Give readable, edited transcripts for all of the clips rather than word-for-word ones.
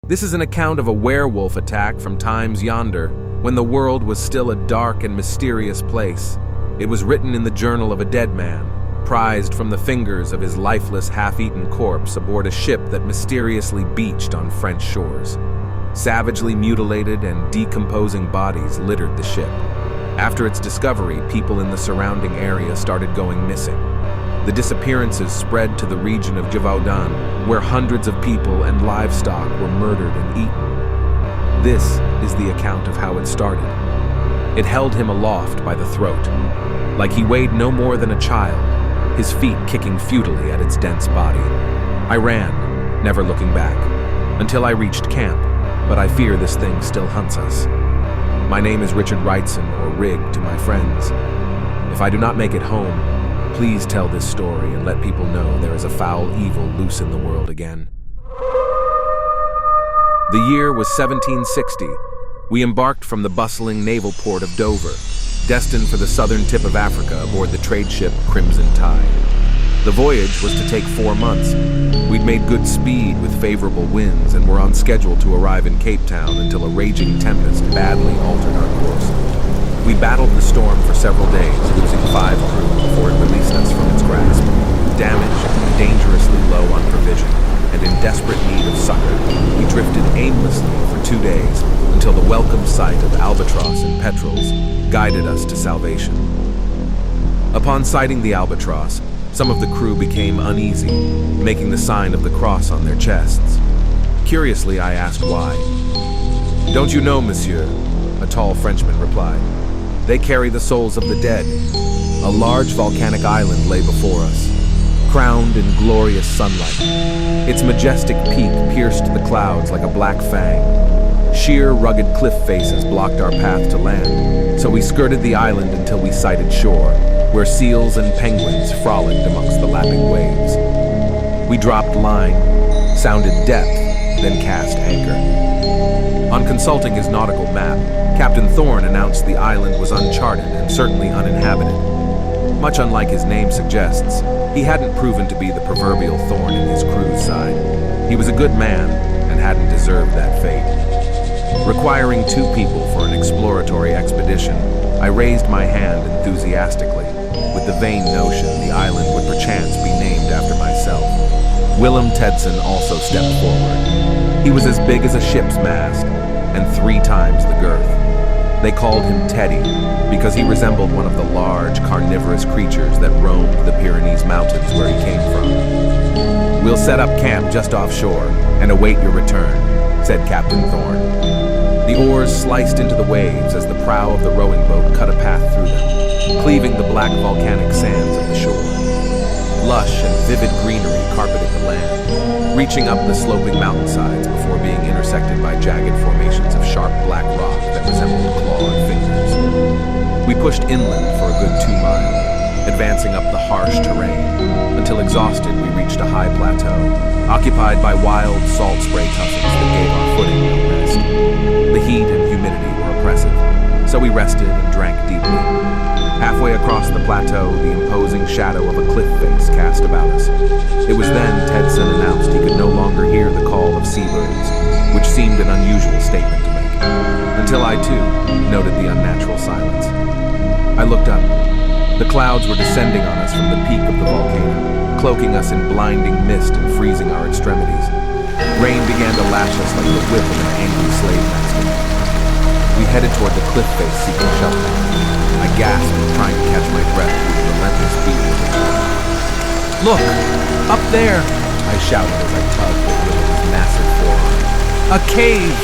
This is an account of a werewolf attack from times yonder, when the world was still a dark and mysterious place. It was written in the journal of a dead man, prized from the fingers of his lifeless, half-eaten corpse aboard a ship that mysteriously beached on French shores. Savagely mutilated and decomposing bodies littered the ship. After its discovery, people in the surrounding area started going missing. The disappearances spread to the region of Gévaudan, where hundreds of people and livestock were murdered and eaten. This is the account of how it started. It held him aloft by the throat, like he weighed no more than a child, his feet kicking futilely at its dense body. I ran, never looking back, until I reached camp, but I fear this thing still hunts us. My name is Richard Wrightson, or Rig to my friends. If I do not make it home, please tell this story and let people know there is a foul evil loose in the world again. The year was 1760. We embarked from the bustling naval port of Dover, destined for the southern tip of Africa aboard the trade ship Crimson Tide. The voyage was to take 4 months. We'd made good speed with favorable winds and were on schedule to arrive in Cape Town until a raging tempest badly altered our course. We battled the storm for several days, losing 5 crew before it released us from its grasp. Damaged, dangerously low on provision, and in desperate need of succor, we drifted aimlessly for 2 days until the welcome sight of albatross and petrels guided us to salvation. Upon sighting the albatross, some of the crew became uneasy, making the sign of the cross on their chests. Curiously, I asked why. "Don't you know, monsieur?" a tall Frenchman replied. "They carry the souls of the dead." A large volcanic island lay before us, crowned in glorious sunlight. Its majestic peak pierced the clouds like a black fang. Sheer, rugged cliff faces blocked our path to land, so we skirted the island until we sighted shore, where seals and penguins frolicked amongst the lapping waves. We dropped line, sounded depth, then cast anchor. On consulting his nautical map, Captain Thorne announced the island was uncharted and certainly uninhabited. Much unlike his name suggests, he hadn't proven to be the proverbial thorn in his crew's side. He was a good man and hadn't deserved that fate. Requiring 2 people for an exploratory expedition, I raised my hand enthusiastically, with the vain notion the island would perchance be named after myself. Willem Tedson also stepped forward. He was as big as a ship's mast, and 3 times the girth. They called him Teddy, because he resembled one of the large, carnivorous creatures that roamed the Pyrenees Mountains where he came from. "We'll set up camp just offshore and await your return," said Captain Thorne. The oars sliced into the waves as the prow of the rowing boat cut a path through them, cleaving the black volcanic sands of the shore. Lush and vivid greenery carpeted the land, reaching up the sloping mountainsides before being intersected by jagged formations of sharp black rock that resembled clawed fingers. We pushed inland for a good 2 miles, advancing up the harsh terrain, until exhausted we reached a high plateau, occupied by wild salt spray tuffets that gave our footing no rest. The heat and humidity were oppressive, so we rested and drank deeply. Halfway across the plateau, the imposing shadow of a cliff face cast about us. It was then Tedson announced he could no longer hear the call of seabirds, which seemed an unusual statement to make, until I too noted the unnatural silence. I looked up. The clouds were descending on us from the peak of the volcano, cloaking us in blinding mist and freezing our extremities. Rain began to lash us like the whip of an angry slave master. We headed toward the cliff face seeking shelter. I gasped, trying to catch my breath with the relentless beat of the water. "Look! Up there!" I shouted as I tugged at Will's massive forearm. "A cave!"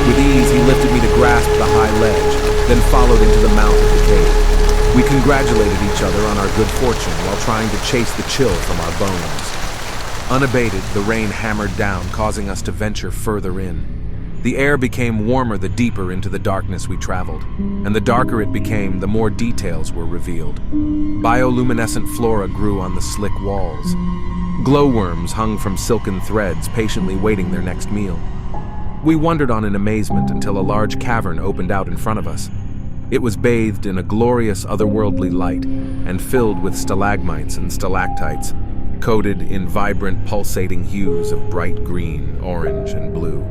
With ease, he lifted me to grasp the high ledge, then followed into the mouth of the cave. We congratulated each other on our good fortune while trying to chase the chill from our bones. Unabated, the rain hammered down, causing us to venture further in. The air became warmer the deeper into the darkness we traveled, and the darker it became, the more details were revealed. Bioluminescent flora grew on the slick walls. Glowworms hung from silken threads, patiently waiting their next meal. We wondered on in amazement until a large cavern opened out in front of us. It was bathed in a glorious otherworldly light and filled with stalagmites and stalactites. coated in vibrant, pulsating hues of bright green, orange, and blue.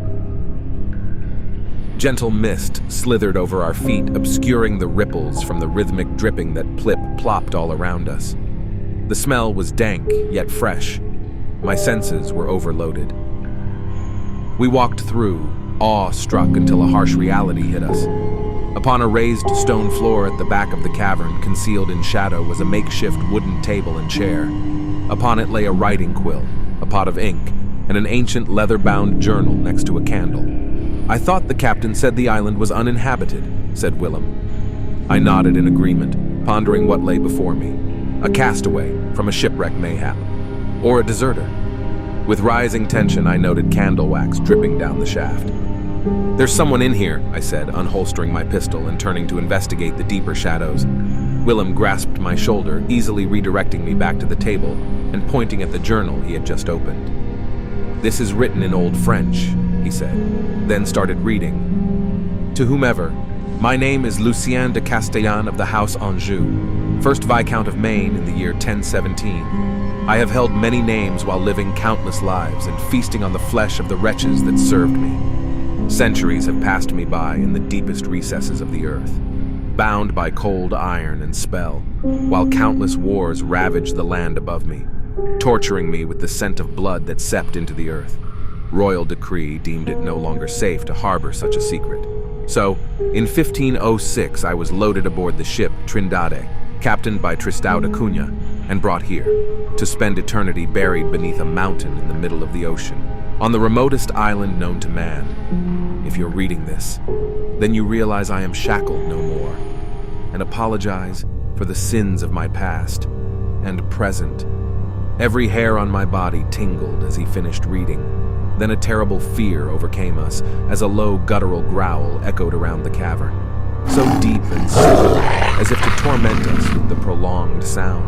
Gentle mist slithered over our feet, obscuring the ripples from the rhythmic dripping that plip-plopped all around us. The smell was dank, yet fresh. My senses were overloaded. We walked through, awe-struck, until a harsh reality hit us. Upon a raised stone floor at the back of the cavern, concealed in shadow, was a makeshift wooden table and chair. Upon it lay a writing quill, a pot of ink, and an ancient leather-bound journal next to a candle. "I thought the captain said the island was uninhabited," said Willem. I nodded in agreement, pondering what lay before me. A castaway from a shipwreck mayhap, or a deserter. With rising tension, I noted candle wax dripping down the shaft. "There's someone in here," I said, unholstering my pistol and turning to investigate the deeper shadows. Willem grasped my shoulder, easily redirecting me back to the table and pointing at the journal he had just opened. "This is written in Old French," he said, then started reading. "To whomever, my name is Lucian de Castellan of the House Anjou, 1st Viscount of Maine in the year 1017. I have held many names while living countless lives and feasting on the flesh of the wretches that served me. Centuries have passed me by in the deepest recesses of the earth, bound by cold iron and spell, while countless wars ravaged the land above me, torturing me with the scent of blood that seeped into the earth. Royal decree deemed it no longer safe to harbor such a secret. So, in 1506, I was loaded aboard the ship Trindade, captained by Tristão da Cunha, and brought here, to spend eternity buried beneath a mountain in the middle of the ocean, on the remotest island known to man. If you're reading this, then you realize I am shackled no more, and apologize for the sins of my past and present." Every hair on my body tingled as he finished reading. Then a terrible fear overcame us as a low guttural growl echoed around the cavern, so deep and sinister as if to torment us with the prolonged sound.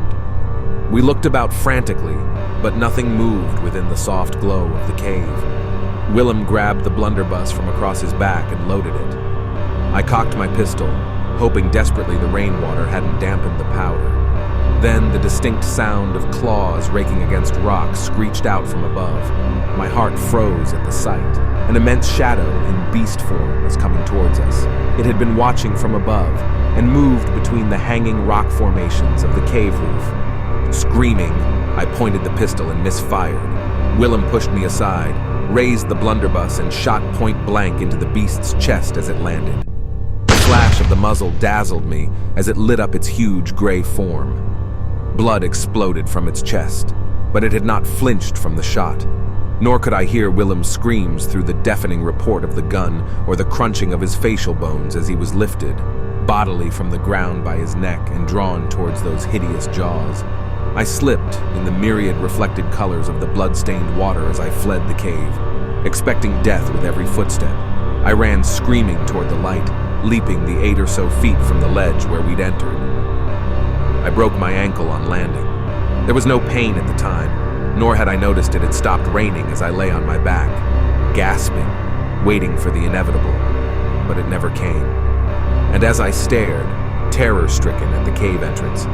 We looked about frantically, but nothing moved within the soft glow of the cave. Willem grabbed the blunderbuss from across his back and loaded it. I cocked my pistol, hoping desperately the rainwater hadn't dampened the powder. Then the distinct sound of claws raking against rocks screeched out from above. My heart froze at the sight. An immense shadow in beast form was coming towards us. It had been watching from above and moved between the hanging rock formations of the cave roof. Screaming, I pointed the pistol and misfired. Willem pushed me aside, raised the blunderbuss, and shot point blank into the beast's chest as it landed. The flash of the muzzle dazzled me as it lit up its huge gray form. Blood exploded from its chest, but it had not flinched from the shot. Nor could I hear Willem's screams through the deafening report of the gun or the crunching of his facial bones as he was lifted, bodily from the ground by his neck and drawn towards those hideous jaws. I slipped in the myriad reflected colors of the blood-stained water as I fled the cave, expecting death with every footstep. I ran screaming toward the light, leaping the 8 or so feet from the ledge where we'd entered. I broke my ankle on landing. There was no pain at the time, nor had I noticed it had stopped raining as I lay on my back, gasping, waiting for the inevitable, but it never came. And as I stared, terror-stricken at the cave entrance,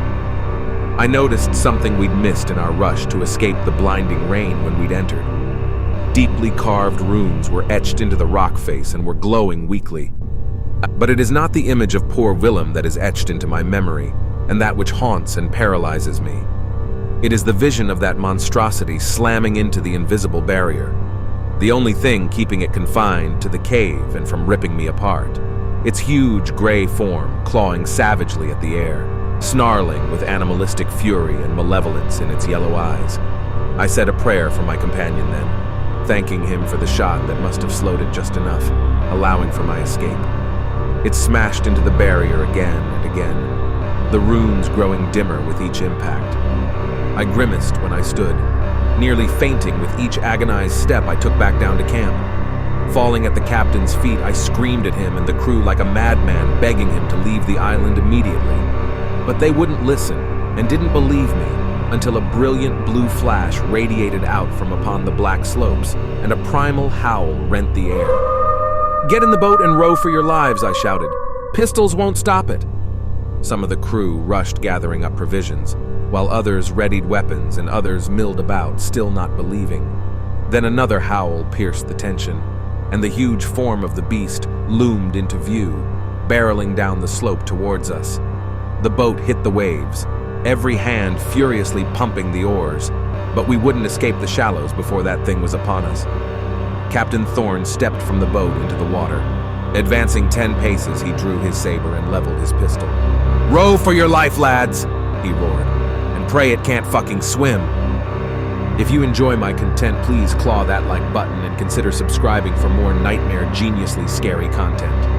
I noticed something we'd missed in our rush to escape the blinding rain when we'd entered. Deeply carved runes were etched into the rock face and were glowing weakly. But it is not the image of poor Willem that is etched into my memory, and that which haunts and paralyzes me. It is the vision of that monstrosity slamming into the invisible barrier, the only thing keeping it confined to the cave and from ripping me apart. Its huge gray form clawing savagely at the air, snarling with animalistic fury and malevolence in its yellow eyes. I said a prayer for my companion then, thanking him for the shot that must have slowed it just enough, allowing for my escape. It smashed into the barrier again and again, the runes growing dimmer with each impact. I grimaced when I stood, nearly fainting with each agonized step I took back down to camp. Falling at the captain's feet, I screamed at him and the crew like a madman, begging him to leave the island immediately. But they wouldn't listen and didn't believe me until a brilliant blue flash radiated out from upon the black slopes and a primal howl rent the air. "Get in the boat and row for your lives," I shouted. "Pistols won't stop it." Some of the crew rushed gathering up provisions, while others readied weapons and others milled about, still not believing. Then another howl pierced the tension, and the huge form of the beast loomed into view, barreling down the slope towards us. The boat hit the waves, every hand furiously pumping the oars, but we wouldn't escape the shallows before that thing was upon us. Captain Thorne stepped from the boat into the water. Advancing 10 paces, he drew his saber and leveled his pistol. "Row for your life, lads!" he roared. "And pray it can't fucking swim." If you enjoy my content, please claw that like button and consider subscribing for more nightmare, geniusly scary content.